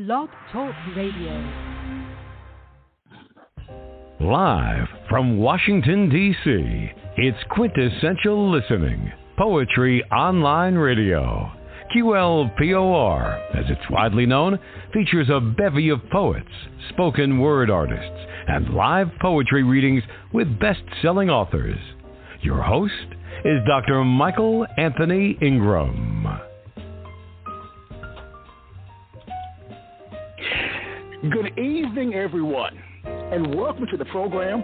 Blog Talk Radio. Live from Washington, D.C., it's Quintessential Listening, Poetry Online Radio. QLPOR, as it's widely known, features a bevy of poets, spoken word artists, and live poetry readings with best-selling authors. Your host is Dr. Michael Anthony Ingram. Good evening, everyone, and welcome to the program.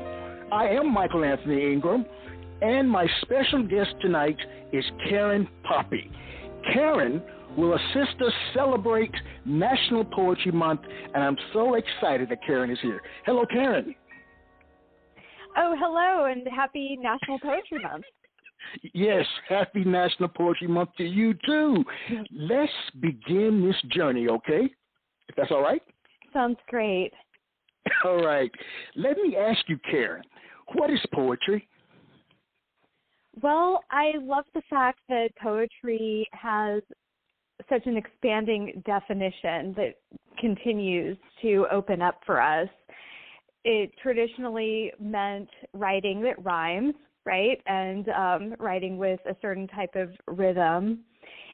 I am Michael Anthony Ingram, and my special guest tonight is Karen Poppy. Karen will assist us celebrate National Poetry Month, and I'm so excited that Karen is here. Hello, Karen. Oh, hello, and happy National Poetry Month. Yes, happy National Poetry Month to you, too. Let's begin this journey, okay? If that's all right? Sounds great. All right. Let me ask you, Karen, what is poetry? Well, I love the fact that poetry has such an expanding definition that continues to open up for us. It traditionally meant writing that rhymes, right, and writing with a certain type of rhythm.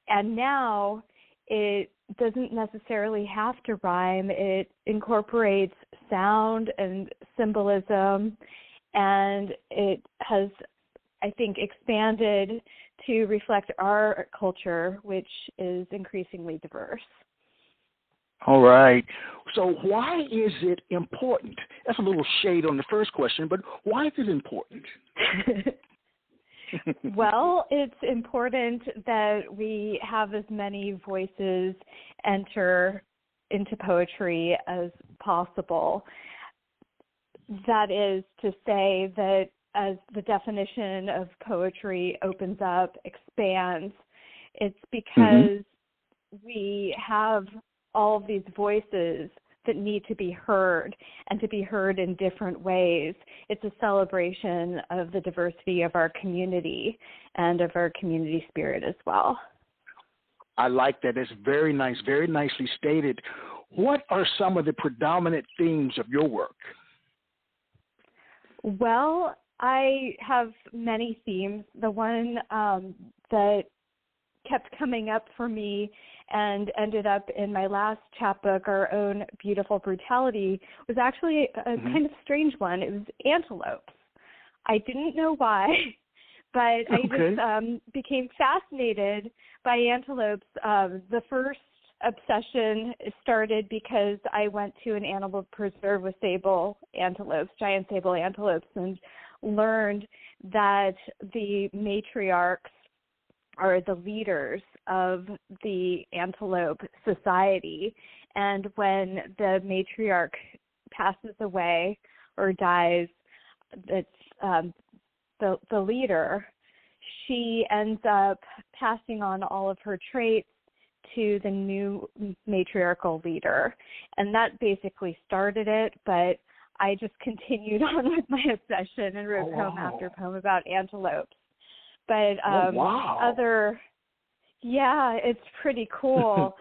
And now it doesn't necessarily have to rhyme. It incorporates sound and symbolism, and it has, I think, expanded to reflect our culture, which is increasingly diverse. All right. So why is it important? That's a little shade on the first question, but why is it important? Well, it's important that we have as many voices enter into poetry as possible. That is to say that as the definition of poetry opens up, expands, it's because we have all of these voices that need to be heard and to be heard in different ways. It's a celebration of the diversity of our community and of our community spirit as well. I like that. It's very nice, very nicely stated. What are some of the predominant themes of your work? Well, I have many themes. The one that kept coming up for me and ended up in my last chapbook, Our Own Beautiful Brutality, was actually a kind of strange one. It was antelopes. I didn't know why, but I just became fascinated by antelopes. The first obsession started because I went to an animal preserve with sable antelopes, giant sable antelopes, and learned that the matriarchs are the leaders of the antelope society. And when the matriarch passes away or dies, it's the leader, she ends up passing on all of her traits to the new matriarchal leader. And that basically started it, but I just continued on with my obsession and wrote poem after poem about antelopes. But it's pretty cool.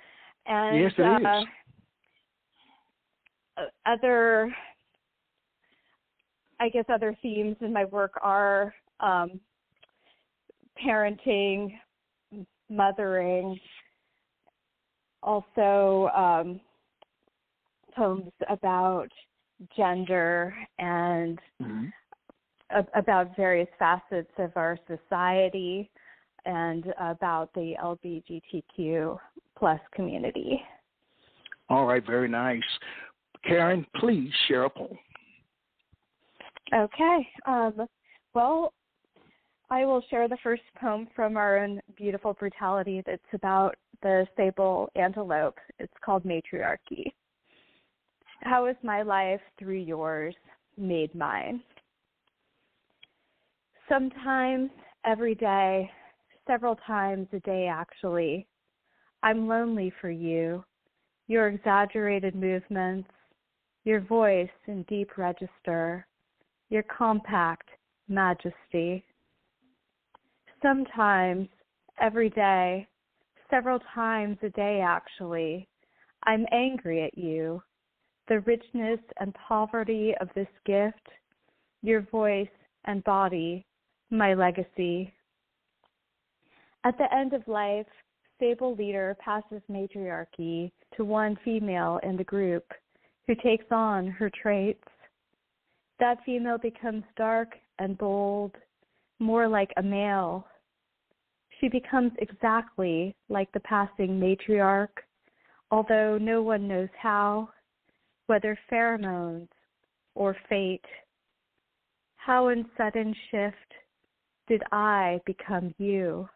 And yes, it is. Other themes in my work are parenting, mothering, also poems about gender and about various facets of our society and about the LGBTQ plus community. All right, very nice. Karen, please share a poem. Okay. Well, I will share the first poem from Our Own Beautiful Brutality that's about the sable antelope. It's called Matriarchy. How is my life through yours made mine? Sometimes, every day, several times a day actually, I'm lonely for you, your exaggerated movements, your voice in deep register, your compact majesty. Sometimes, every day, several times a day actually, I'm angry at you, the richness and poverty of this gift, your voice and body, my legacy. At the end of life, stable leader passes matriarchy to one female in the group who takes on her traits. That female becomes dark and bold, more like a male. She becomes exactly like the passing matriarch, although no one knows how, whether pheromones or fate. How in sudden shift did I become you?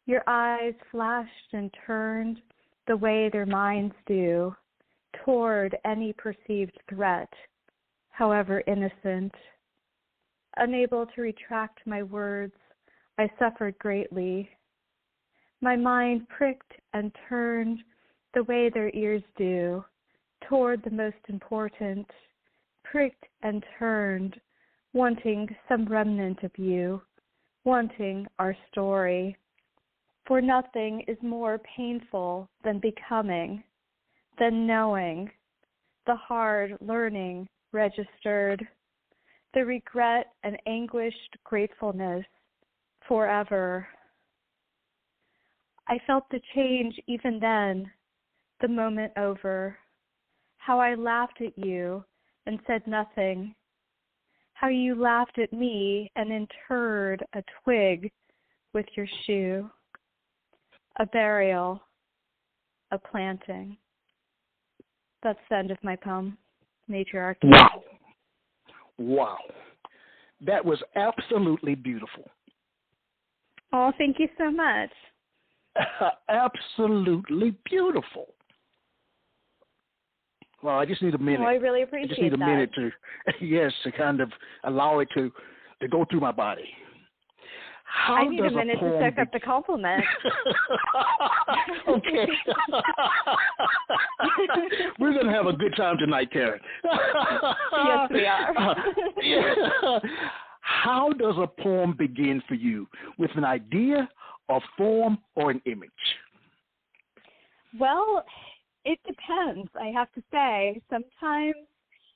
Your eyes flashed and turned the way their minds do toward any perceived threat, however innocent. Unable to retract my words, I suffered greatly. My mind pricked and turned the way their ears do toward the most important, pricked and turned, wanting some remnant of you, wanting our story. For nothing is more painful than becoming, than knowing, the hard learning registered, the regret and anguished gratefulness forever. I felt the change even then, the moment over, how I laughed at you and said nothing, how you laughed at me and interred a twig with your shoe. A burial, a planting. That's the end of my poem, Matriarchy. Wow. Wow. That was absolutely beautiful. Oh, thank you so much. Absolutely beautiful. Well, I just need a minute. Well, I really appreciate that. I just need a minute to, yes, to kind of allow it to go through my body. I need a minute to soak up the compliment. Okay. We're going to have a good time tonight, Karen. Yes, we are. How does a poem begin for you? With an idea, a form, or an image? Well, it depends, I have to say. Sometimes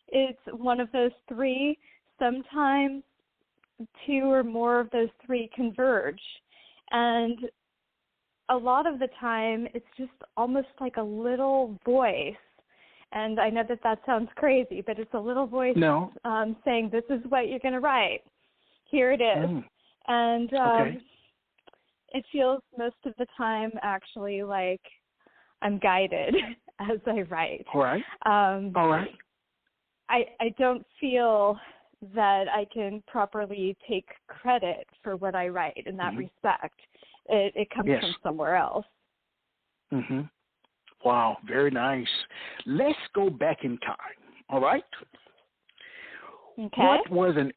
it's one of those three. Sometimes two or more of those three converge. And a lot of the time, it's just almost like a little voice. And I know that sounds crazy, but it's a little voice saying, this is what you're going to write. Here it is. And it feels most of the time actually like I'm guided as I write. All right. All right. I don't feel that I can properly take credit for what I write in that respect. It comes from somewhere else. Mm-hmm. Wow, very nice. Let's go back in time, all right? Okay. What was an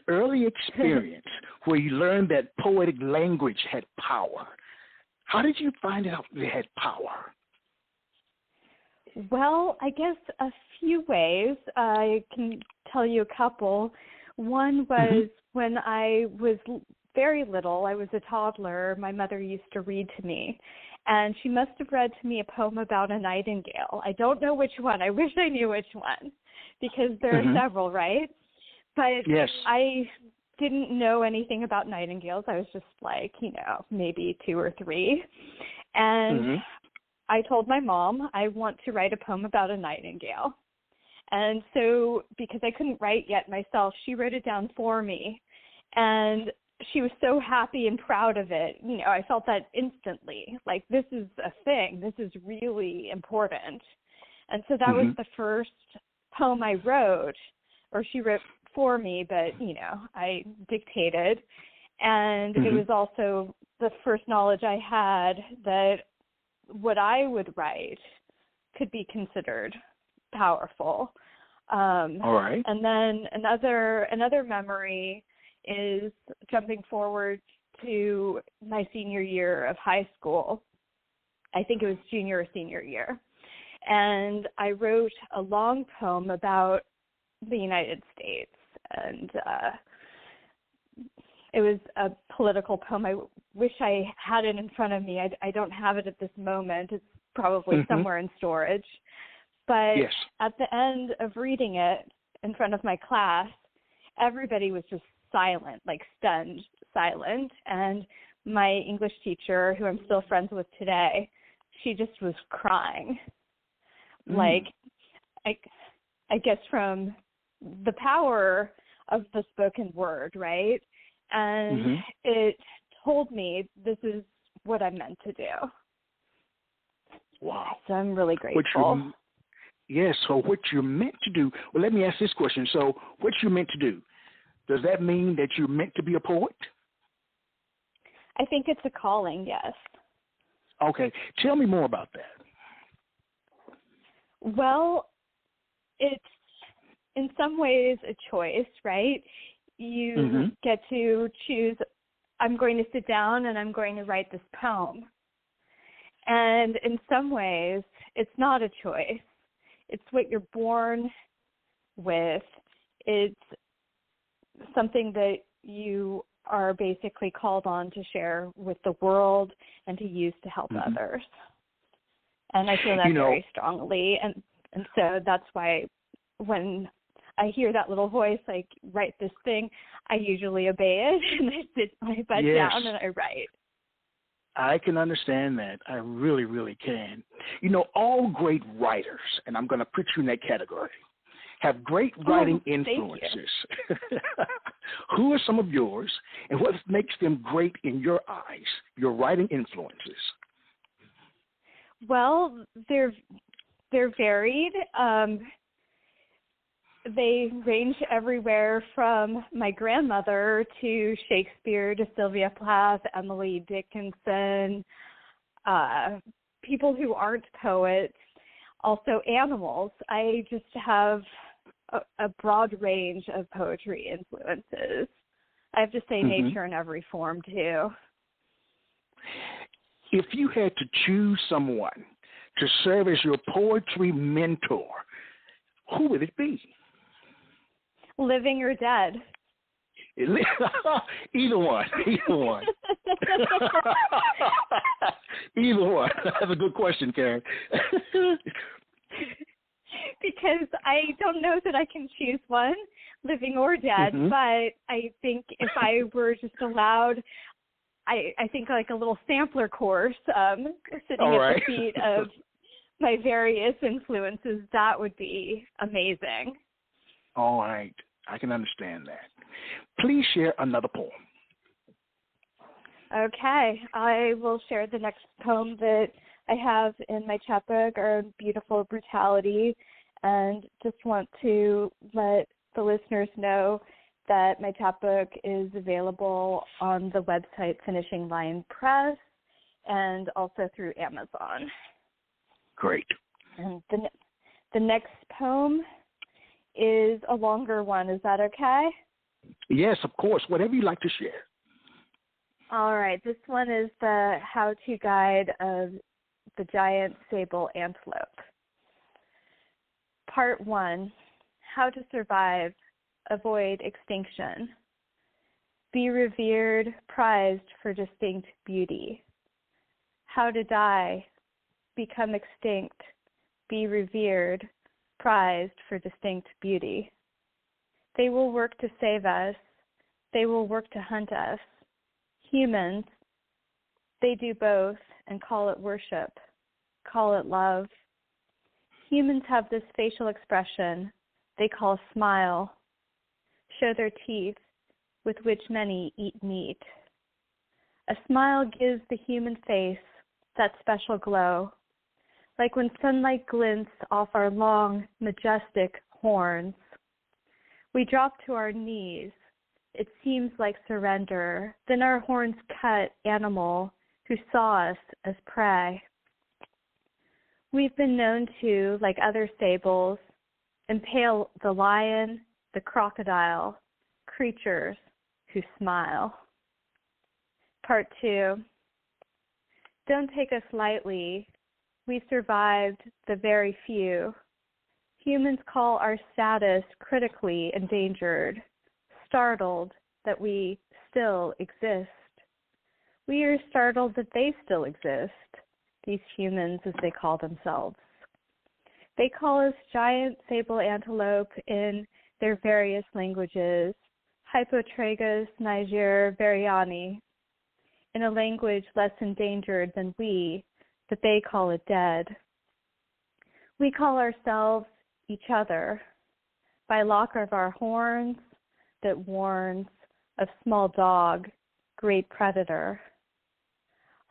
early experience where you learned that poetic language had power? How did you find out it had power? Well, I guess a few ways. I can tell you a couple. One was when I was very little. I was a toddler. My mother used to read to me, and she must have read to me a poem about a nightingale. I don't know which one. I wish I knew which one, because there are several, right? But I didn't know anything about nightingales. I was just like, maybe 2 or 3. And I told my mom, I want to write a poem about a nightingale. And so, because I couldn't write yet myself, she wrote it down for me. And she was so happy and proud of it. I felt that instantly, like, this is a thing. This is really important. And so that was the first poem I wrote, or she wrote for me, but, I dictated. And it was also the first knowledge I had that what I would write could be considered powerful. All right. And then another memory is jumping forward to my senior year of high school. I think it was junior or senior year. And I wrote a long poem about the United States. And It was a political poem. I wish I had it in front of me. I don't have it at this moment. It's probably somewhere in storage. But Yes. at the end of reading it in front of my class, everybody was just silent, like stunned silent. And my English teacher, who I'm still friends with today, she just was crying. Like, I guess from the power of the spoken word, right? And it told me this is what I'm meant to do. Wow. So I'm really grateful. Yes, so what you're meant to do, well, let me ask this question. So what you're meant to do, does that mean that you're meant to be a poet? I think it's a calling, yes. Okay. Tell me more about that. Well, it's in some ways a choice, right? You get to choose, I'm going to sit down and I'm going to write this poem. And in some ways, it's not a choice. It's what you're born with. It's something that you are basically called on to share with the world and to use to help others. And I feel that very strongly. And so that's why when I hear that little voice, like, write this thing, I usually obey it, and I sit my butt down and I write. I can understand that. I really, really can. All great writers, and I'm going to put you in that category, have great writing influences. Who are some of yours, and what makes them great in your eyes, your writing influences? Well, they're varied. They range everywhere from my grandmother to Shakespeare to Sylvia Plath, Emily Dickinson, people who aren't poets, also animals. I just have a broad range of poetry influences. I have to say nature in every form, too. If you had to choose someone to serve as your poetry mentor, who would it be? Living or dead? Either one. Either one. That's a good question, Karen. Because I don't know that I can choose one, living or dead, but I think if I were just allowed, I think like a little sampler course, sitting at the feet of my various influences, that would be amazing. All right. I can understand that. Please share another poem. Okay. I will share the next poem that I have in my chapbook, or Beautiful Brutality, and just want to let the listeners know that my chapbook is available on the website Finishing Line Press and also through Amazon. Great. And the next poem is a longer one. Is that okay? Yes, of course. Whatever you like to share. All right. This one is the how-to guide of the giant sable antelope. Part 1, how to survive, avoid extinction. Be revered, prized for distinct beauty. How to die, become extinct, be revered, prized for distinct beauty. They will work to save us. They will work to hunt us. Humans, they do both and call it worship, call it love. Humans have this facial expression they call smile, show their teeth with which many eat meat. A smile gives the human face that special glow, like when sunlight glints off our long, majestic horns. We drop to our knees. It seems like surrender. Then our horns cut animal who saw us as prey. We've been known to, like other sables, impale the lion, the crocodile, creatures who smile. Part 2. Don't take us lightly. We survived the very few. Humans call our status critically endangered, startled that we still exist. We are startled that they still exist, these humans as they call themselves. They call us giant sable antelope in their various languages, Hypotragus niger variani, in a language less endangered than we, but they call it dead. We call ourselves each other by lock of our horns that warns of small dog, great predator.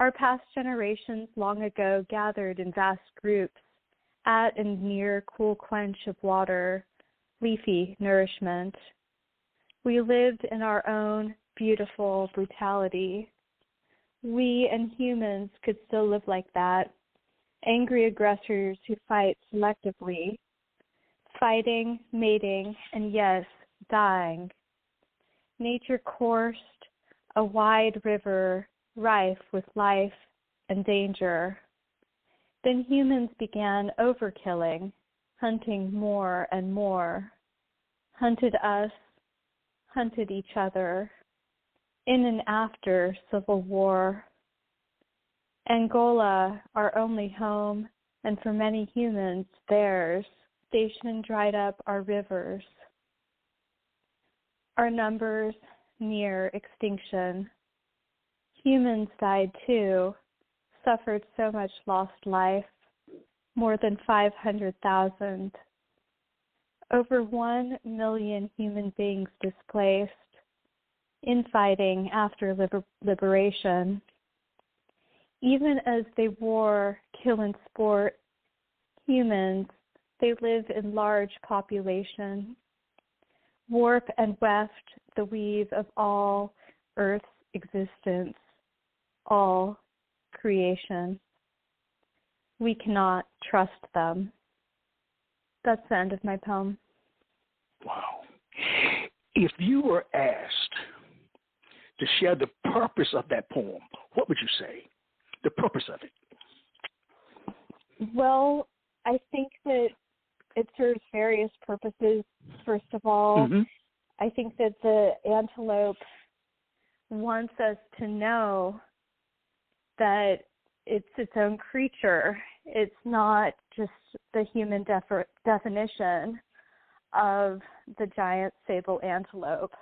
Our past generations long ago gathered in vast groups at and near cool quench of water, leafy nourishment. We lived in our own beautiful brutality. We and humans could still live like that, angry aggressors who fight selectively, fighting, mating, and yes, dying. Nature coursed a wide river rife with life and danger. Then humans began overkilling, hunting more and more, hunted us, hunted each other, in and after Civil War. Angola, our only home, and for many humans, theirs, station dried up our rivers. Our numbers near extinction. Humans died too, suffered so much lost life, more than 500,000. Over 1 million human beings displaced, infighting after liberation. Even as they war, kill, and sport humans, they live in large population, warp and weft the weave of all Earth's existence, all creation. We cannot trust them. That's the end of my poem. Wow. If you were asked to share the purpose of that poem, what would you say? The purpose of it? Well, I think that it serves various purposes. First of all, I think that the antelope wants us to know that it's its own creature. It's not just the human definition of the giant sable antelope,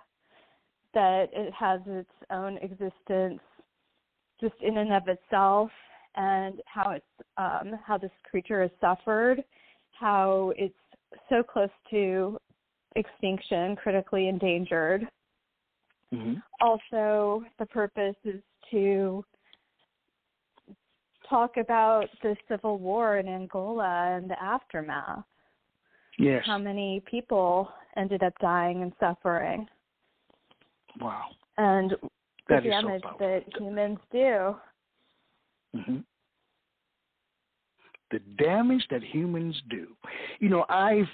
that it has its own existence just in and of itself, and how this creature has suffered, how it's so close to extinction, critically endangered. Also, the purpose is to talk about the Civil War in Angola and the aftermath. Yes. How many people ended up dying and suffering. Wow. And the That is damage so that humans do. The damage that humans do. You know, I'm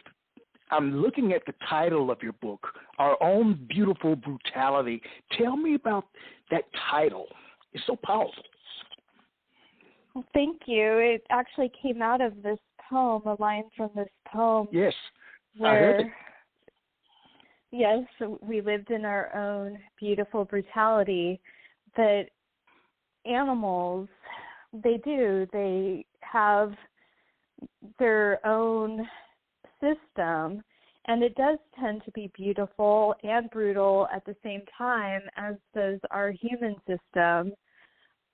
looking at the title of your book, Our Own Beautiful Brutality. Tell me about that title. It's so powerful. Well, thank you. It actually came out of this poem, a line from this poem. Yes, where, I heard it. Yes, we lived in our own beautiful brutality that animals, they have their own system, and it does tend to be beautiful and brutal at the same time, as does our human system.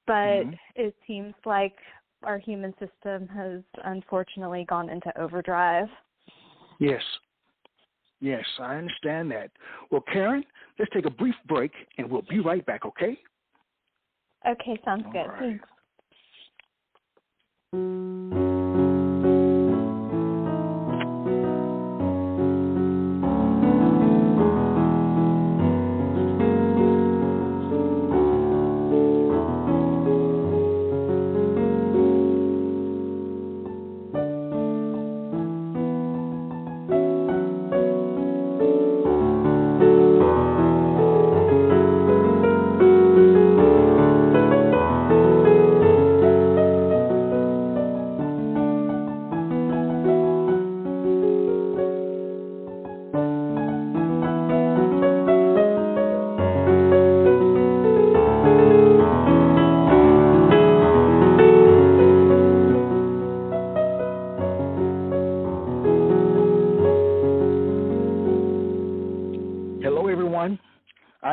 But it seems like our human system has unfortunately gone into overdrive. Yes. Yes, I understand that. Well, Karen, let's take a brief break, and we'll be right back, okay? Okay, sounds good. Right. Thanks.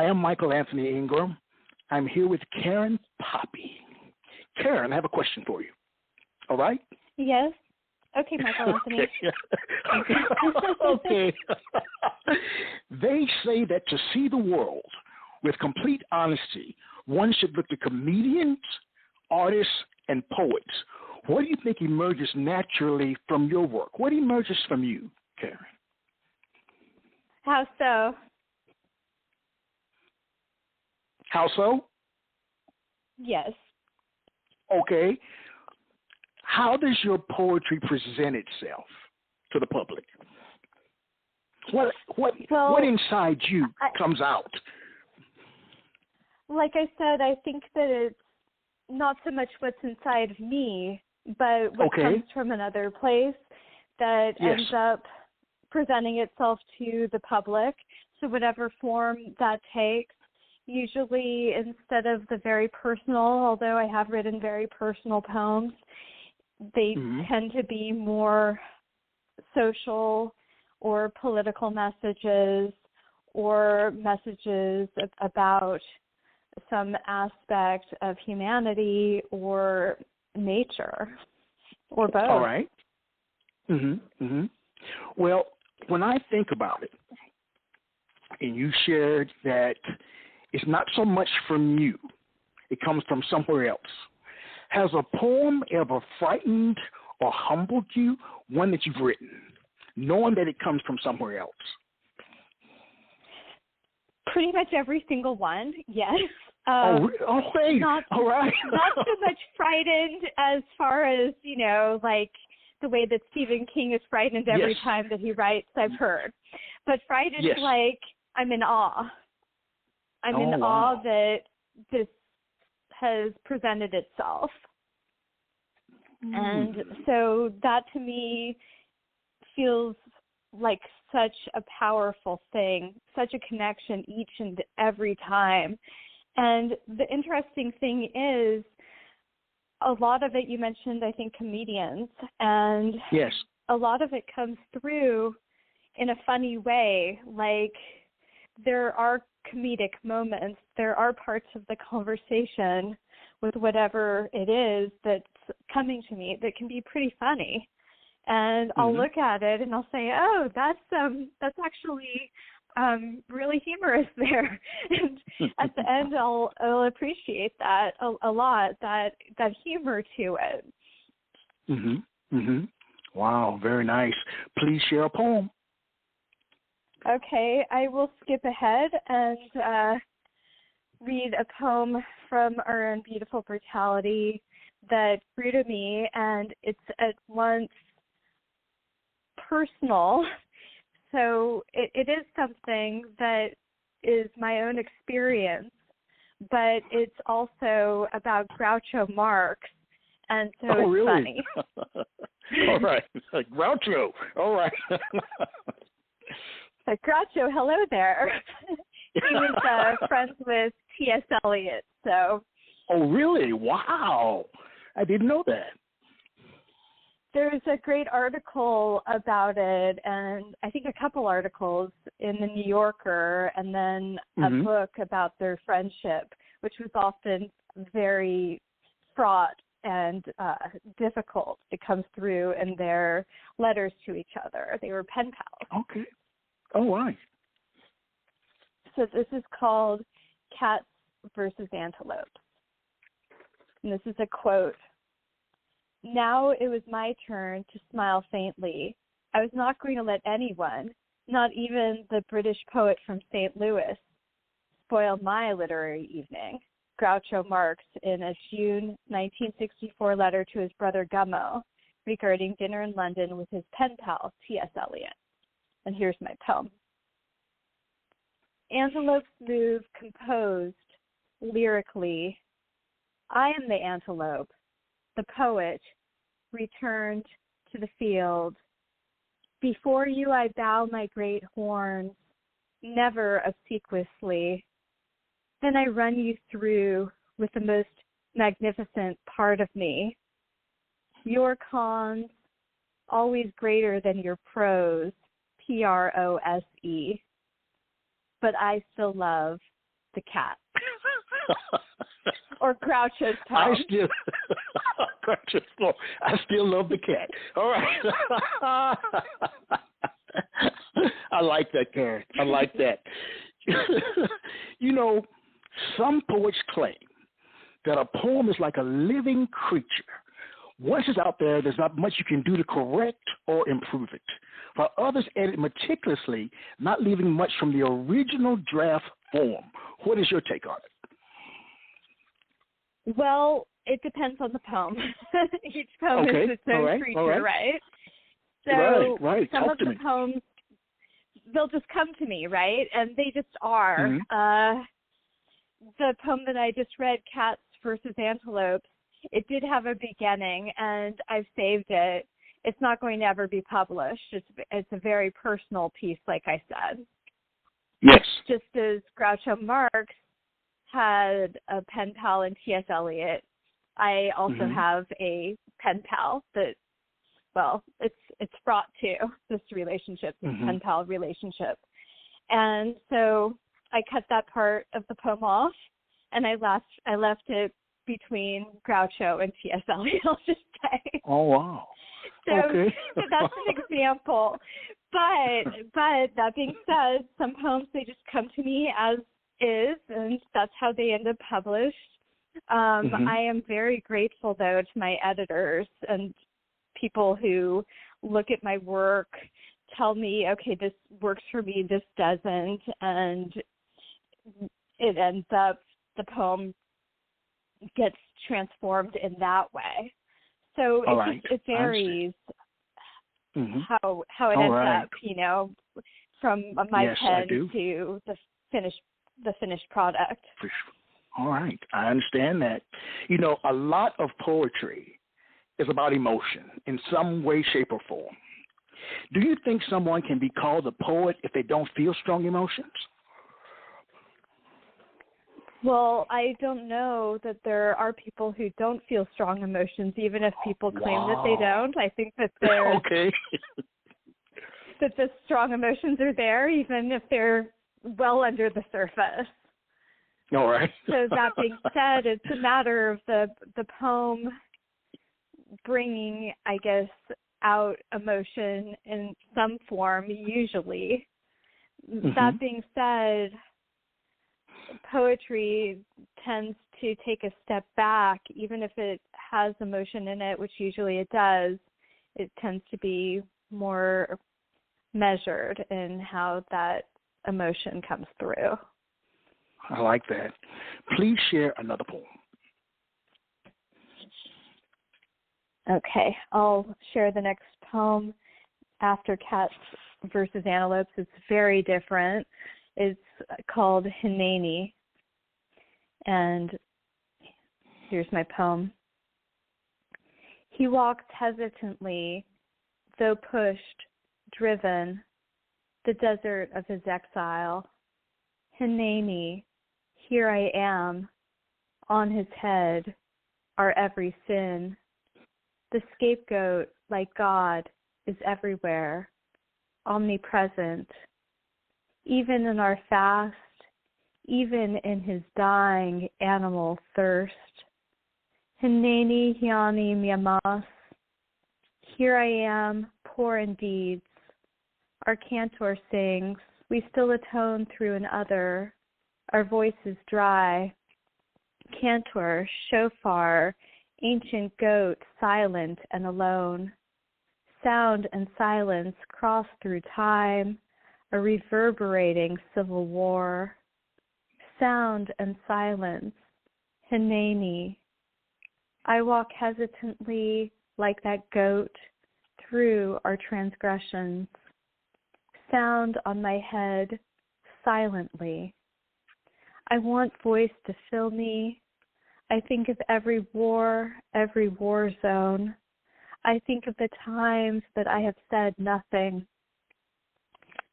I am Michael Anthony Ingram. I'm here with Karen Poppy. Karen, I have a question for you. All right? Yes. Okay, Michael Anthony. Okay. They say that to see the world with complete honesty, one should look to comedians, artists, and poets. What do you think emerges naturally from your work? What emerges from you, Karen? How so? How so? Yes. Okay. How does your poetry present itself to the public? What inside you comes out? Like I said, I think that it's not so much what's inside of me, but what comes from another place that ends up presenting itself to the public. So whatever form that takes, usually instead of the very personal, although I have written very personal poems, they tend to be more social or political messages or messages about some aspect of humanity or nature or both. All right. Well, when I think about it, and you shared that it's not so much from you, it comes from somewhere else. Has a poem ever frightened or humbled you, one that you've written, knowing that it comes from somewhere else? Pretty much every single one, yes. Okay. All right. Not so much frightened as far as, like the way that Stephen King is frightened every time that he writes, I've heard. But frightened like I'm in awe. I'm in awe that this has presented itself. And so that to me feels like such a powerful thing, such a connection each and every time. And the interesting thing is, a lot of it, you mentioned, I think, comedians, and a lot of it comes through in a funny way. Like, there are comedic moments, there are parts of the conversation with whatever it is that's coming to me that can be pretty funny. And I'll look at it and I'll say, oh, that's actually really humorous there. And at the end, I'll appreciate that a lot, that humor to it. Wow, very nice. Please share a poem. Okay, I will skip ahead and read a poem from our own beautiful brutality that grew to me, and it's at once personal. So it is something that is my own experience, but it's also about Groucho Marx, and so it's really? funny. All right. Groucho. All right. Groucho, hello there. He was friends with T.S. Eliot, so. Oh, really? Wow. I didn't know that. There's a great article about it, and I think a couple articles in the New Yorker, and then a book about their friendship, which was often very fraught and difficult. It comes through in their letters to each other. They were pen pals. Okay. Oh, right. So this is called Cats versus Antelopes. And this is a quote. Now it was my turn to smile faintly. I was not going to let anyone, not even the British poet from St. Louis, spoil my literary evening. Groucho Marx in a June 1964 letter to his brother Gummo regarding dinner in London with his pen pal, T.S. Eliot. And here's my poem. Antelopes move composed, lyrically. I am the antelope, the poet, returned to the field. Before you I bow my great horns, never obsequiously. Then I run you through with the most magnificent part of me. Your cons, always greater than your pros, Prose. But I still love the cat. Or Groucho's Tom. I still love the cat. All right. I like that, Karen. I like that. You know, some poets claim that a poem is like a living creature. Once it's out there, there's not much you can do to correct or improve it, while others edit meticulously, not leaving much from the original draft form. What is your take on it? Well, it depends on the poem. Each poem is its own creature, right? So right. Some of the poems, they'll just come to me, right? And they just are. The poem that I just read, Cats versus Antelopes, it did have a beginning, and I've saved it. It's not going to ever be published. It's a very personal piece, like I said. Yes. Just as Groucho Marx had a pen pal in T.S. Eliot, I also have a pen pal that, well, it's fraught too, this relationship, this pen pal relationship. And so I cut that part of the poem off, and I left it between Groucho and T.S. Eliot, I'll just say. Oh, wow. So that's an example. But that being said, some poems, they just come to me as is, and that's how they end up published. I am very grateful, though, to my editors and people who look at my work, tell me, okay, this works for me, this doesn't, and it ends up, the poem gets transformed in that way. So it varies how it ends up, you know, from my pen to the finished product. All right, I understand that. You know, a lot of poetry is about emotion in some way, shape, or form. Do you think someone can be called a poet if they don't feel strong emotions? Well, I don't know that there are people who don't feel strong emotions, even if people claim that they don't. I think that they're that the strong emotions are there, even if they're well under the surface. All right. So that being said, it's a matter of the poem bringing, I guess, out emotion in some form, usually. That being said, poetry tends to take a step back, even if it has emotion in it, which usually it does. It tends to be more measured in how that emotion comes through. I like that. Please share another poem. Okay, I'll share the next poem after Cats versus Antelopes. It's very different. It's called Hineni, and here's my poem. He walks hesitantly, though pushed, driven, the desert of his exile. Hineni, here I am, on his head, our every sin. The scapegoat, like God, is everywhere, omnipresent. Even in our fast, even in his dying animal thirst. Hineni hiani miamas. Here I am, poor in deeds. Our cantor sings, we still atone through an other. Our voices dry. Cantor, shofar, ancient goat, silent and alone. Sound and silence cross through time, a reverberating civil war. Sound and silence, Hineni. I walk hesitantly like that goat through our transgressions. Sound on my head, silently. I want voice to fill me. I think of every war zone. I think of the times that I have said nothing.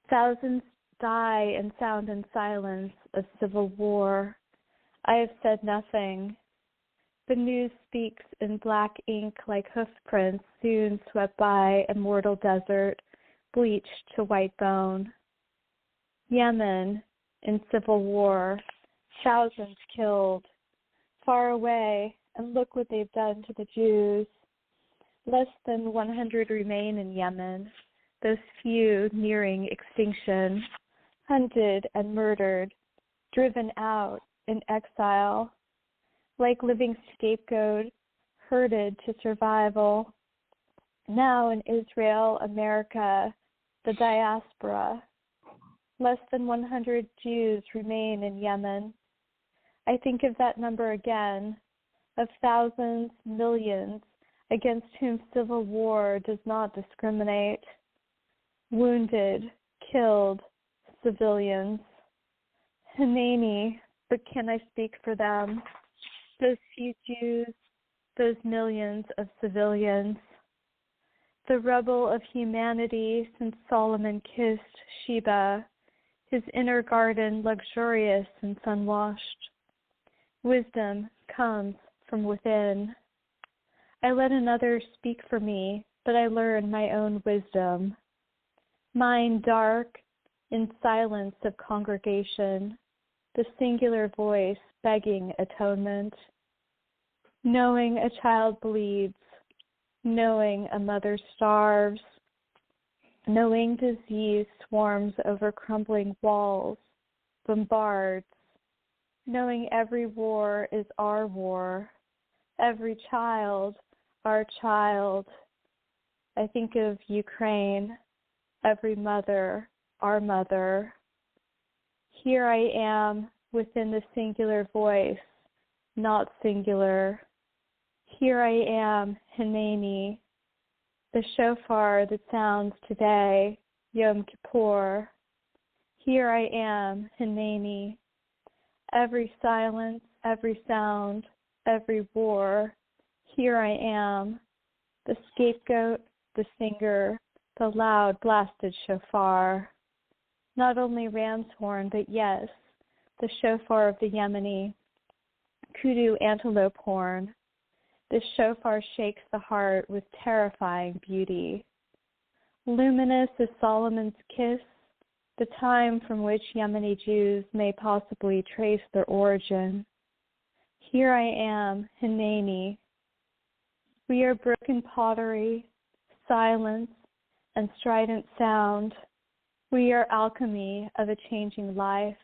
Thousands die in sound and silence of civil war. I have said nothing. The news speaks in black ink like hoofprints soon swept by a mortal desert, bleached to white bone. Yemen in civil war, thousands killed, far away, and look what they've done to the Jews. Less than 100 remain in Yemen, those few nearing extinction, hunted and murdered, driven out in exile, like living scapegoat, herded to survival. Now in Israel, America, the diaspora, less than 100 Jews remain in Yemen. I think of that number again, of thousands, millions, against whom civil war does not discriminate. Wounded, killed, civilians. Hineni, but can I speak for them? Those few Jews, those millions of civilians. The rubble of humanity since Solomon kissed Sheba, his inner garden luxurious and sun-washed. Wisdom comes from within. I let another speak for me, but I learn my own wisdom. Mine dark, in silence of congregation, the singular voice begging atonement. Knowing a child bleeds, knowing a mother starves, knowing disease swarms over crumbling walls, bombards, knowing every war is our war, every child our child. I think of Ukraine, every mother our mother. Here I am within the singular voice, not singular. Here I am, Hineni, the shofar that sounds today, Yom Kippur. Here I am, Hineni, every silence, every sound, every war. Here I am, the scapegoat, the singer, the loud blasted shofar. Not only ram's horn, but yes, the shofar of the Yemeni, kudu antelope horn. This shofar shakes the heart with terrifying beauty. Luminous as Solomon's kiss, the time from which Yemeni Jews may possibly trace their origin. Here I am, Hineni. We are broken pottery, silence, and strident sound. We are alchemy of a changing life.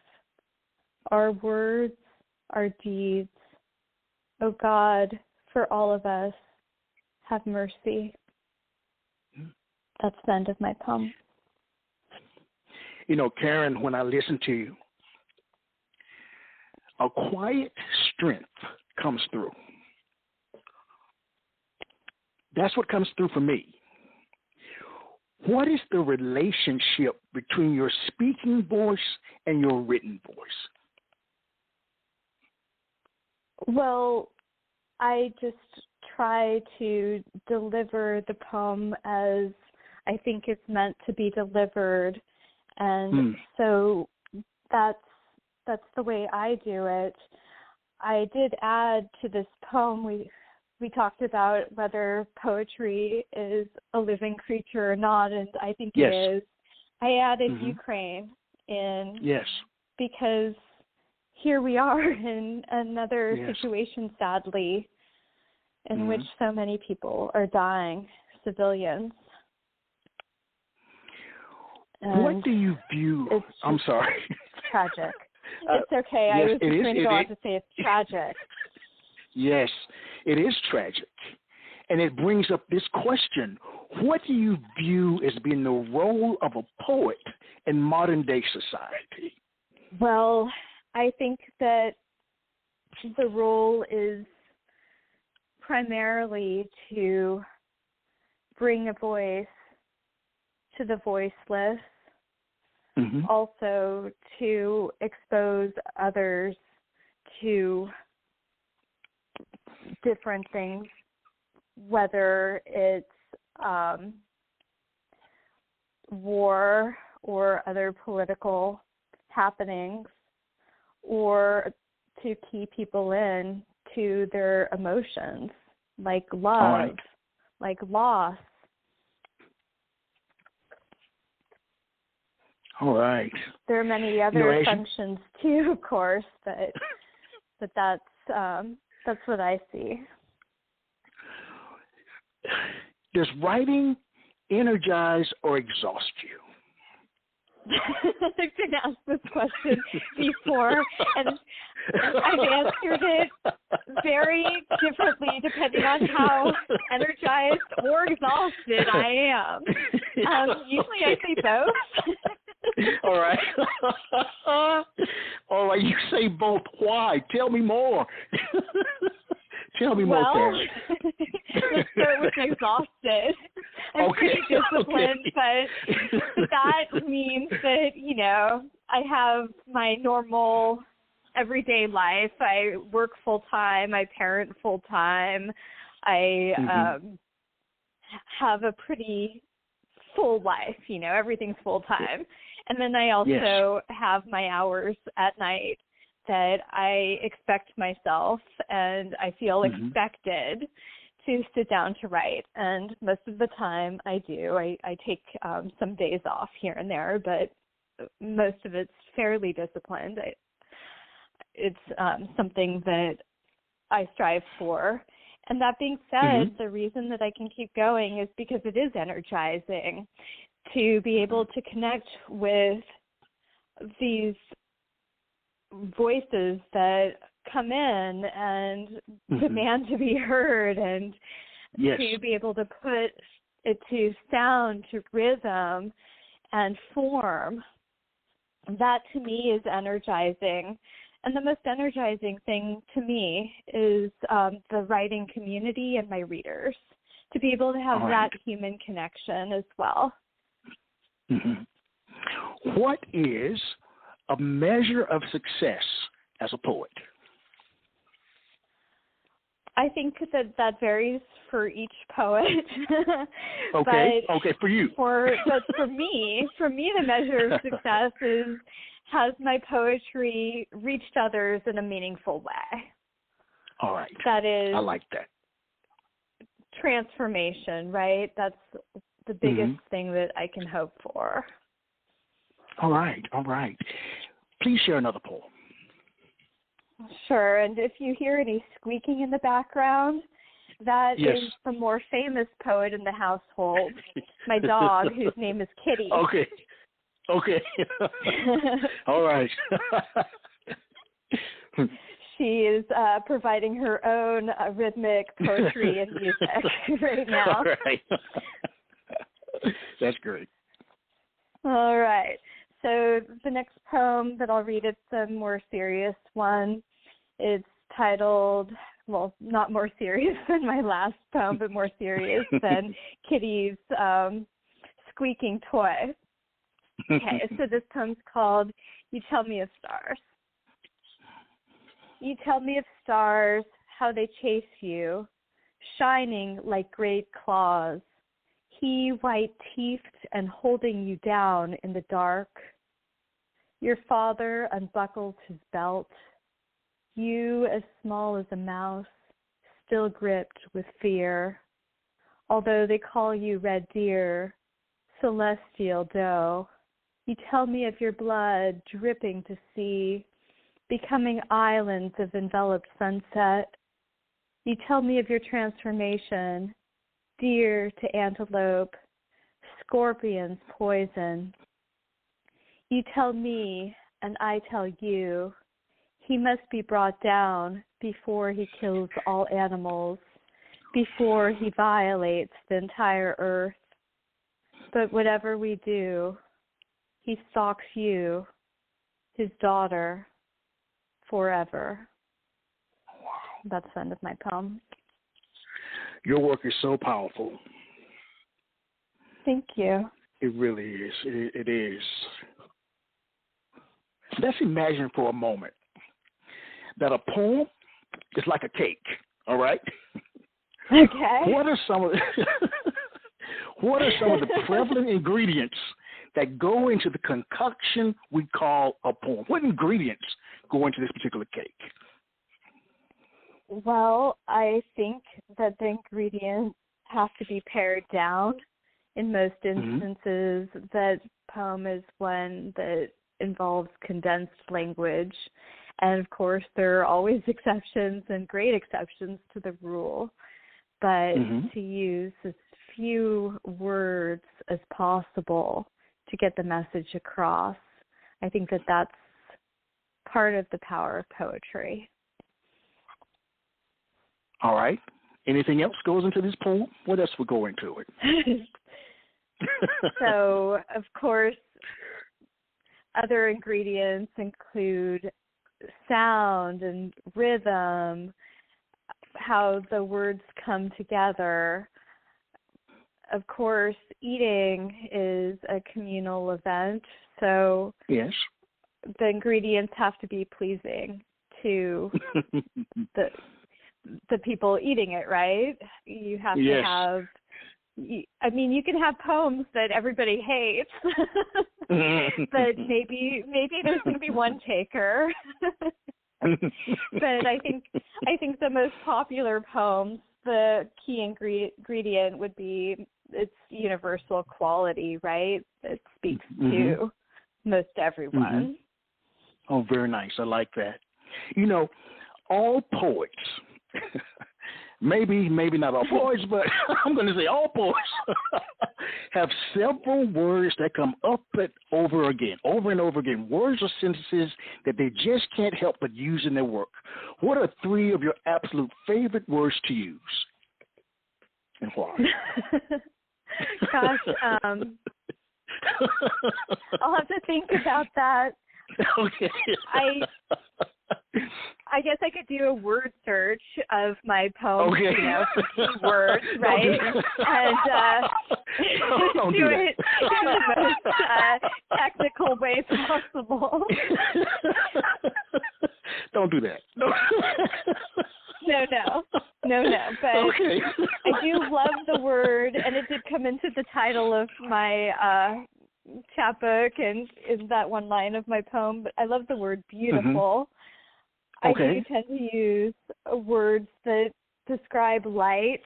Our words, our deeds. O God, for all of us, have mercy. That's the end of my poem. You know, Karen, when I listen to you, a quiet strength comes through. That's what comes through for me. What is the relationship between your speaking voice and your written voice? Well, I just try to deliver the poem as I think it's meant to be delivered, and so that's the way I do it. I did add to this poem, we talked about whether poetry is a living creature or not, and I think yes. it is. I added Ukraine in because here we are in another situation, sadly, in which so many people are dying, civilians. And what do you view? I'm sorry. Tragic. It's okay. I was just going to go on to say it's tragic. Yes, it is tragic. And it brings up this question. What do you view as being the role of a poet in modern-day society? Well, I think that the role is primarily to bring a voice to the voiceless, also to expose others to different things, whether it's war or other political happenings, or to key people in to their emotions, like love, like loss. All right. There are many other functions too, of course, but that's what I see. Does writing energize or exhaust you? I've been asked this question before, and I've answered it very differently depending on how energized or exhausted I am. Usually I say both. All right. All right, you say both. Why? Tell me more. Tell me more, Karen. Let's start with exhausted. I'm pretty disciplined, but that means that, I have my normal everyday life. I work full-time. I parent full-time. I have a pretty full life, everything's full-time. And then I also have my hours at night that I expect myself and I feel expected to sit down to write. And most of the time I do. I take some days off here and there, but most of it's fairly disciplined. It's something that I strive for. And that being said, the reason that I can keep going is because it is energizing to be able to connect with these voices that come in and demand to be heard, and to be able to put it to sound, to rhythm and form. That to me is energizing. And the most energizing thing to me is the writing community and my readers, to be able to have that human connection as well. What is a measure of success as a poet? I think that varies for each poet. Okay, for you. But for me, the measure of success is, has my poetry reached others in a meaningful way? All right. That is, I like that. Transformation, right? That's the biggest thing that I can hope for. All right. Please share another poem. Sure, and if you hear any squeaking in the background, that is the more famous poet in the household, my dog, whose name is Kitty. Okay. All right. She is providing her own rhythmic poetry and music right now. All right. That's great. All right. So the next poem that I'll read, it's a more serious one. It's titled, well, not more serious than my last poem, but more serious than Kitty's squeaking toy. Okay, so this poem's called You Tell Me of Stars. You tell me of stars, how they chase you, shining like great claws, he white-teethed and holding you down in the dark. Your father unbuckles his belt, you as small as a mouse, still gripped with fear, although they call you red deer, celestial doe. You tell me of your blood dripping to sea, becoming islands of enveloped sunset. You tell me of your transformation, deer to antelope, scorpion's poison. You tell me, and I tell you, he must be brought down before he kills all animals, before he violates the entire earth. But whatever we do, he stalks you, his daughter, forever. Wow. That's the end of my poem. Your work is so powerful. Thank you. It really is. It is. Let's imagine for a moment that a poem is like a cake, all right? Okay. What are some of the prevalent ingredients that go into the concoction we call a poem? What ingredients go into this particular cake? Well, I think that the ingredients have to be pared down in most instances, that poem is one that involves condensed language. And of course, there are always exceptions and great exceptions to the rule. But to use as few words as possible to get the message across, I think that that's part of the power of poetry. All right. Anything else goes into this poem? What else would go into it? So, of course, other ingredients include sound and rhythm, how the words come together. Of course, eating is a communal event, so yes, the ingredients have to be pleasing to the people eating it, right? You have to have, I mean, you can have poems that everybody hates, but maybe there's going to be one taker. But I think the most popular poems, the key ingredient would be its universal quality, right? It speaks to most everyone. Oh, very nice. I like that. You know, all poets, maybe not all poets, but I'm going to say all poets have several words that come up and over and over again, words or sentences that they just can't help but use in their work. What are three of your absolute favorite words to use, and why? Gosh, I'll have to think about that. Okay. I guess I could do a word search of my poem, okay. You know, for keywords, right? And do it in the most technical way possible. Don't do that. No. No. But okay. I do love the word, and it did come into the title of my chapbook and in that one line of my poem, but I love the word beautiful. Okay. I do tend to use words that describe light,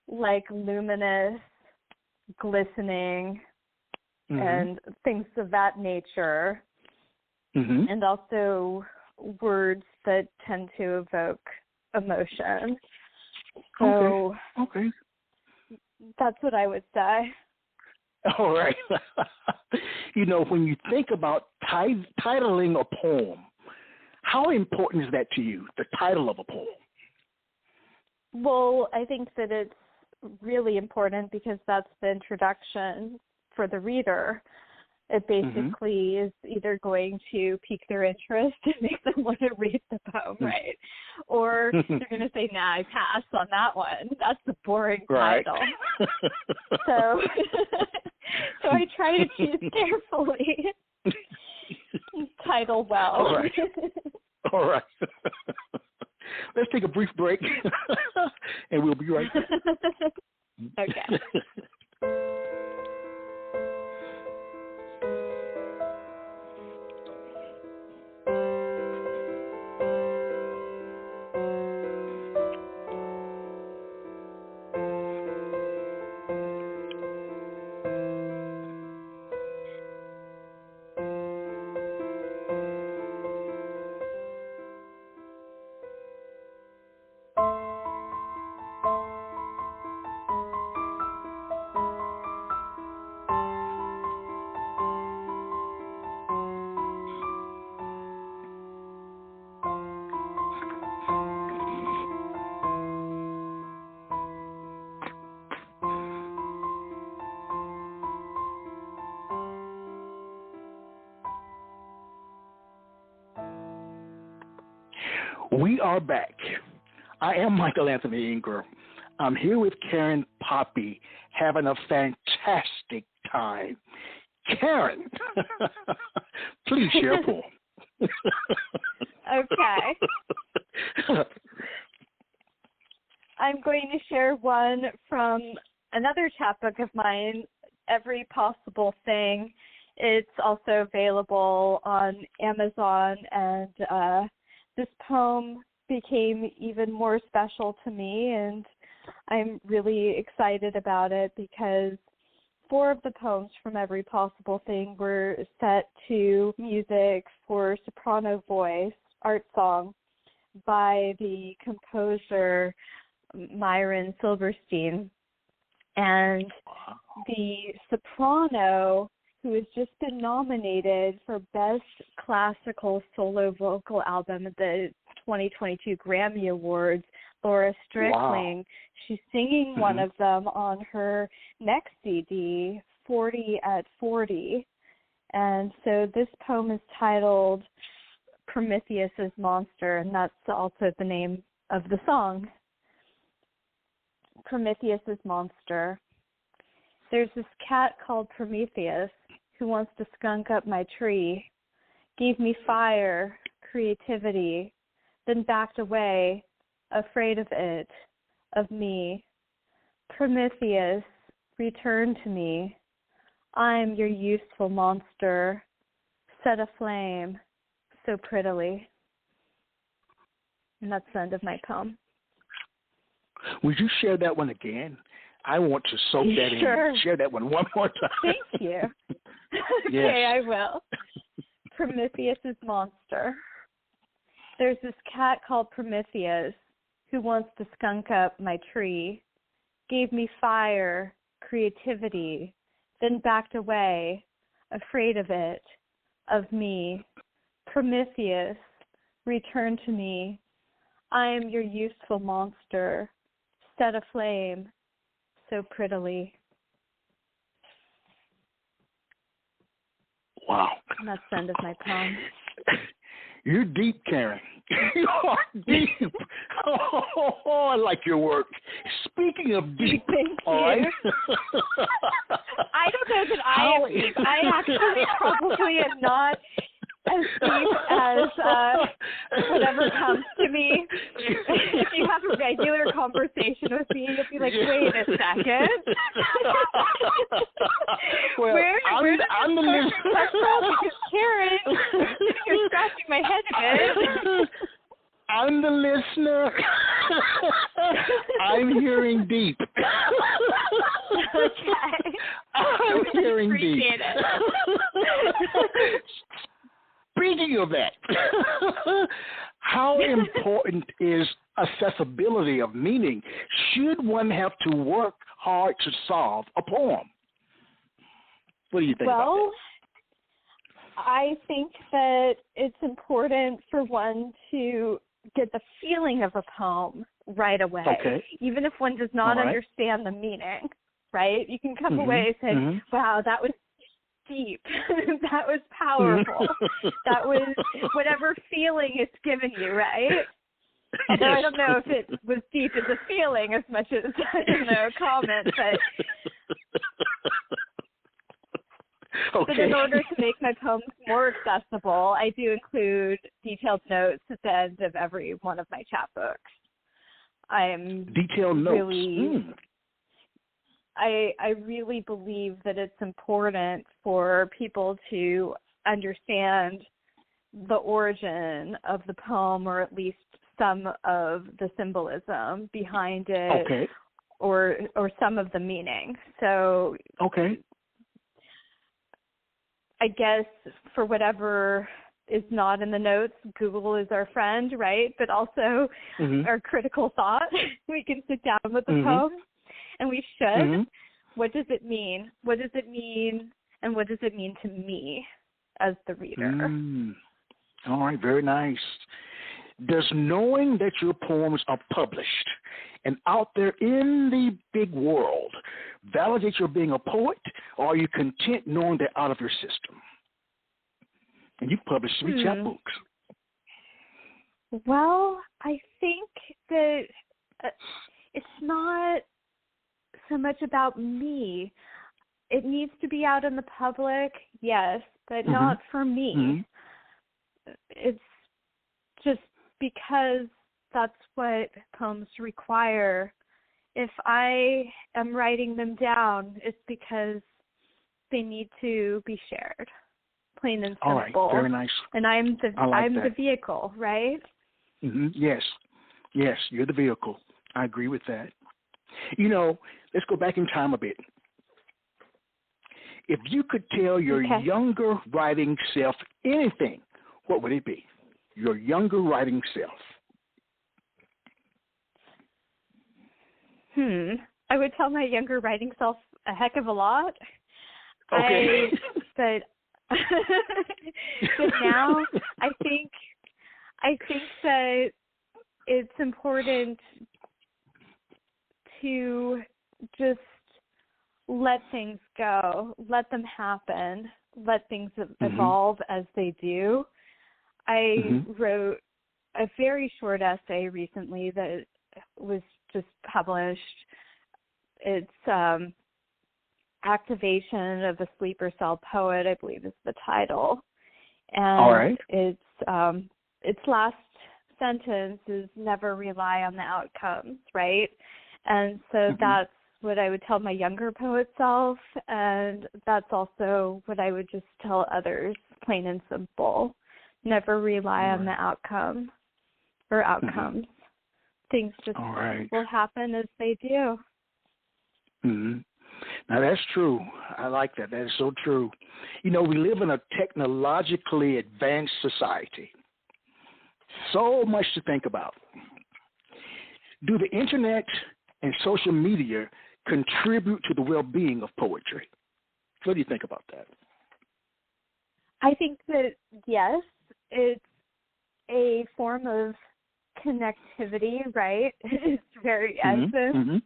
like luminous, glistening, and things of that nature, and also words that tend to evoke emotion. So okay. That's what I would say. All right. You know, when you think about titling a poem, how important is that to you, the title of a poem? Well, I think that it's really important because that's the introduction for the reader. It basically is either going to pique their interest and make them want to read the poem, right? Or they're going to say, nah, I pass on that one. That's the boring title. So I try to choose carefully. Title well. All right. Let's take a brief break, and we'll be right back. Okay. We are back. I am Michael Anthony Ingram. I'm here with Karen Poppy, having a fantastic time. Karen, please share a poem. Okay. I'm going to share one from another chapbook of mine, Every Possible Thing. It's also available on Amazon, and this poem became even more special to me, and I'm really excited about it because 4 of the poems from Every Possible Thing were set to music for soprano voice, art song, by the composer Myron Silverstein. And the soprano, who has just been nominated for Best Classical Solo Vocal Album at the 2022 Grammy Awards, Laura Strickling. Wow. She's singing one of them on her next CD, 40 at 40. And so this poem is titled Prometheus's Monster, and that's also the name of the song. Prometheus's Monster. There's this cat called Prometheus who wants to skunk up my tree, gave me fire, creativity, then backed away, afraid of it, of me. Prometheus, return to me. I'm your useful monster, set aflame so prettily. And that's the end of my poem. Would you share that one again? I want to soak that in. Share that one more time. Thank you. Yes. Okay, I will. Prometheus's Monster. There's this cat called Prometheus who wants to skunk up my tree, gave me fire, creativity, then backed away, afraid of it, of me. Prometheus, return to me. I am your useful monster, set aflame so prettily. Wow. And that's the end of my poem. You're deep, Karen. You are deep. Oh, I like your work. Speaking of deep, thank you. All right. I don't know that I am deep. I actually probably am not as deep as whatever comes to me. If you have a regular conversation with me, you'll be like, wait a second. Well, where I'm the listener. Because Karen, you're scratching my head a bit. I'm the listener. I'm hearing deep. Okay. I'm hearing deep. Appreciate it. Speaking of that, how important is accessibility of meaning? Should one have to work hard to solve a poem? What do you think about that? I think that it's important for one to get the feeling of a poem right away, even if one does not understand the meaning, right? You can come away saying, wow, that was deep. That was powerful. That was whatever feeling it's given you, right? Although I don't know if it was deep as a feeling as much as, a comment, but in order to make my poems more accessible, I do include detailed notes at the end of every one of my chapbooks. Detailed notes. I really believe that it's important for people to understand the origin of the poem, or at least some of the symbolism behind it, or some of the meaning. So, I guess for whatever is not in the notes, Google is our friend, right? But also our critical thought. We can sit down with the poem. And we should. What does it mean? What does it mean? And what does it mean to me as the reader? All right, very nice. Does knowing that your poems are published and out there in the big world validate your being a poet, or are you content knowing they're out of your system? And you published 3 chapbooks. Well, I think that it's not so much about me. It needs to be out in the public, yes, but not for me. It's just because that's what poems require. If I am writing them down, it's because they need to be shared, plain and simple. All right, very nice. And I'm the vehicle, right? Yes, you're the vehicle. I agree with that. Let's go back in time a bit. If you could tell your younger writing self anything, what would it be? Your younger writing self. I would tell my younger writing self a heck of a lot. Okay. But now I think that it's important to just let things go, let them happen, let things evolve as they do. I wrote a very short essay recently that was just published. It's Activation of a Sleeper Cell Poet, I believe is the title. And all right. Its last sentence is never rely on the outcomes, right? And so that's what I would tell my younger poet self, and that's also what I would just tell others, plain and simple. Never rely on the outcome or outcomes. Things just will happen as they do. Now, that's true. I like that. That is so true. You know, we live in a technologically advanced society. So much to think about. Do the internet and social media contribute to the well-being of poetry? What do you think about that? I think that, yes, it's a form of connectivity, right? It's very essence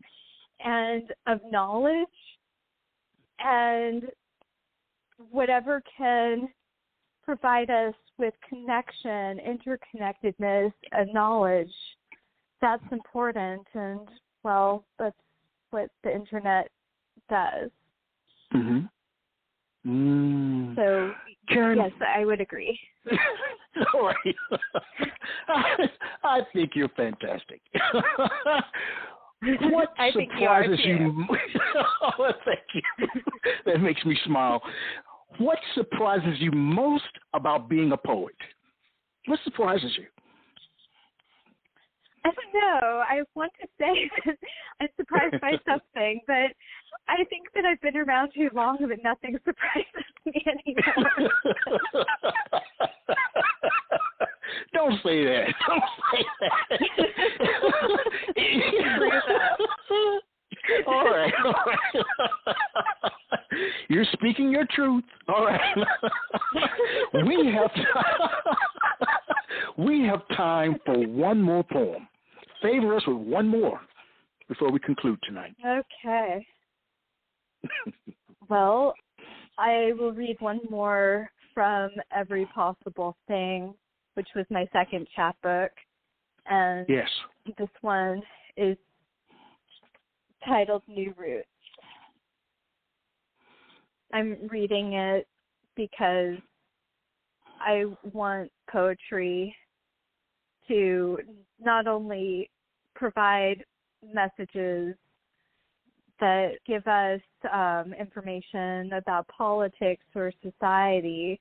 and of knowledge, and whatever can provide us with connection, interconnectedness, and knowledge, that's important. And, well, that's what the internet does. So, Karen, yes, I would agree. All right. I think you're fantastic. What I think you are surprises you? Oh, thank you. That makes me smile. What surprises you most about being a poet? What surprises you? I don't know. I want to say that I'm surprised by something, but I think that I've been around too long that nothing surprises me anymore. Don't say that. Don't say that. All right. You're speaking your truth. All right. We have time for one more poem. Favor us with one more before we conclude tonight. Okay. Well, I will read one more from Every Possible Thing, which was my second chapbook. And yes, this one is titled New Roots. I'm reading it because I want poetry to not only provide messages that give us information about politics or society,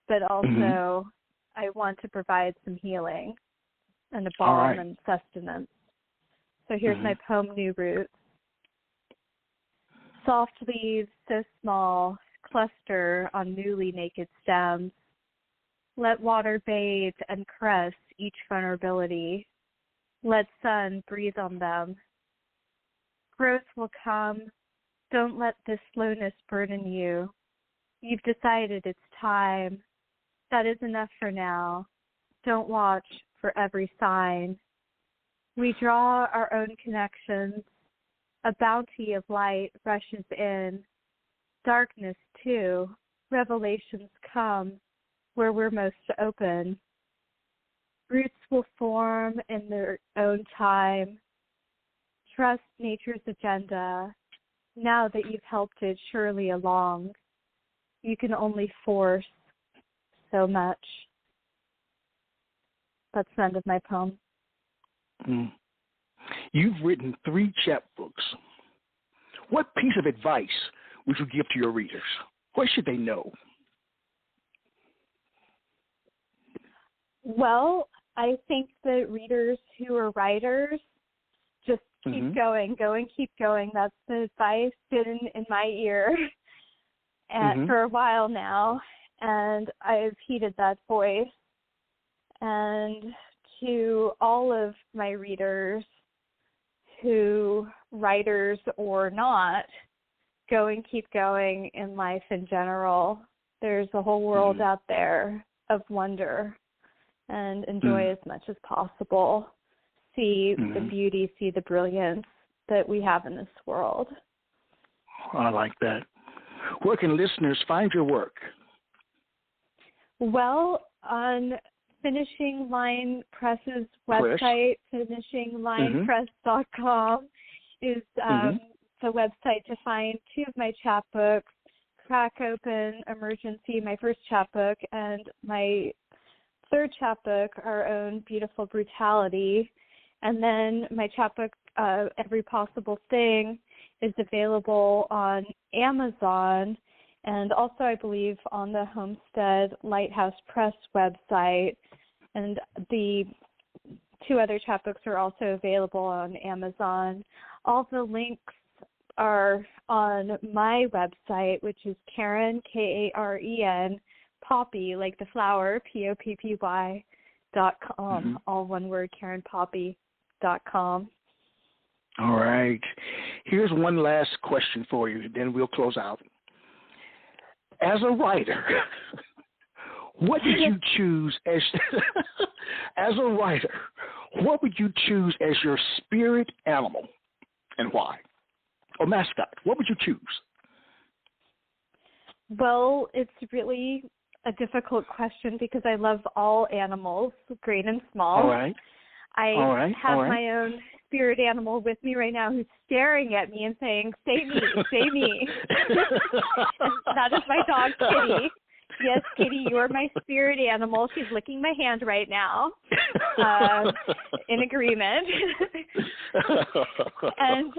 but also I want to provide some healing and a balm and sustenance. So here's my poem, New Roots. Soft leaves so small cluster on newly naked stems. Let water bathe and caress each vulnerability. Let sun breathe on them. Growth will come. Don't let this slowness burden you. You've decided it's time. That is enough for now. Don't watch for every sign. We draw our own connections. A bounty of light rushes in. Darkness, too. Revelations come where we're most open. Roots will form in their own time. Trust nature's agenda. Now that you've helped it surely along, you can only force so much. That's the end of my poem. You've written 3 chapbooks. What piece of advice would you give to your readers? What should they know? Well, I think that readers who are writers just keep going, keep going. That's the advice in my ear. and for a while now, and I've heeded that voice. And to all of my readers, who, writers or not, go and keep going in life in general. There's a whole world out there of wonder, and enjoy as much as possible. See the beauty, see the brilliance that we have in this world. I like that. Where can listeners find your work? Well, on Finishing Line Press's website, finishinglinepress.com, is the website to find two of my chapbooks, Crack Open Emergency, my first chapbook, and my third chapbook, Our Own Beautiful Brutality. And then my chapbook, Every Possible Thing, is available on Amazon and also, I believe, on the Homestead Lighthouse Press website. And the two other chapbooks are also available on Amazon. All the links are on my website, which is Karen, Karen, Poppy, like the flower, POPPY.com, all one word, KarenPoppy.com. All right. Here's one last question for you, then we'll close out. As a writer, what did you choose as a writer? What would you choose as your spirit animal, and why? Or mascot? What would you choose? Well, it's really a difficult question because I love all animals, great and small. All right. I have my own spirit animal with me right now who's staring at me and saying, "Say me, say me." That is my dog, Kitty. Yes, Kitty, you're my spirit animal. She's licking my hand right now, in agreement. And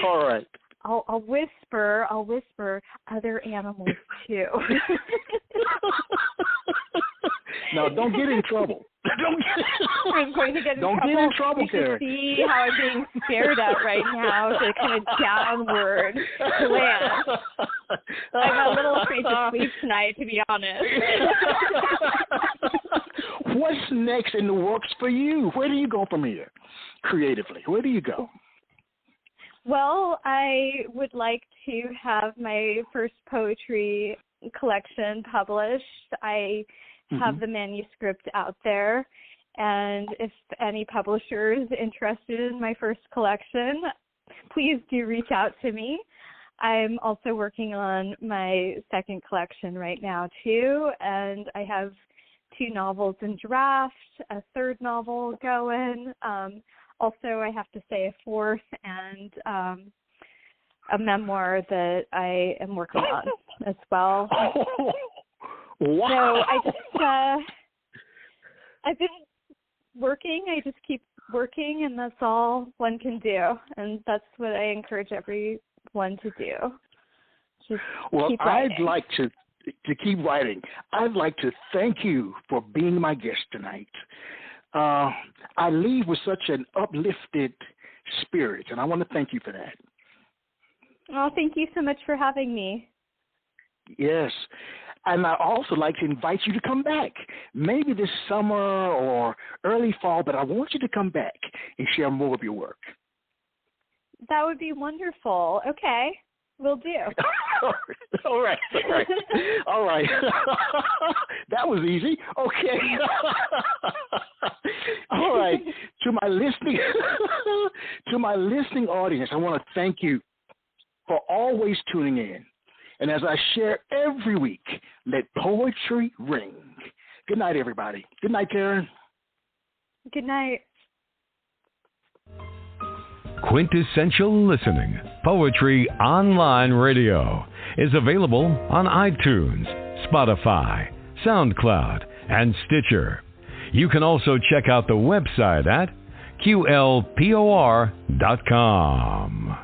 all right. I'll whisper other animals too. Now, don't get in trouble. I'm going to get in trouble. Don't get in trouble, Karen. See how I'm being stared at right now, the kind of downward glance. I'm a little afraid to sleep tonight, to be honest. What's next in the works for you? Where do you go from here, creatively? Where do you go? Well, I would like to have my first poetry collection published. I have the manuscript out there, and if any publisher is interested in my first collection, please do reach out to me. I'm also working on my second collection right now, too, and I have 2 novels in draft, a third novel going. Also, I have to say a fourth, and a memoir that I am working on as well. Wow. So I've been working. I just keep working, and that's all one can do. And that's what I encourage everyone to do. Just keep writing. I'd like to keep writing. I'd like to thank you for being my guest tonight. I leave with such an uplifted spirit, and I want to thank you for that. Oh, thank you so much for having me. Yes. And I'd also like to invite you to come back, maybe this summer or early fall, but I want you to come back and share more of your work. That would be wonderful. Okay, will do. All right. That was easy. Okay. All right. To my listening audience, I want to thank you for always tuning in. And as I share every week, let poetry ring. Good night, everybody. Good night, Karen. Good night. Quintessential Listening, Poetry Online Radio, is available on iTunes, Spotify, SoundCloud, and Stitcher. You can also check out the website at QLPOR.com.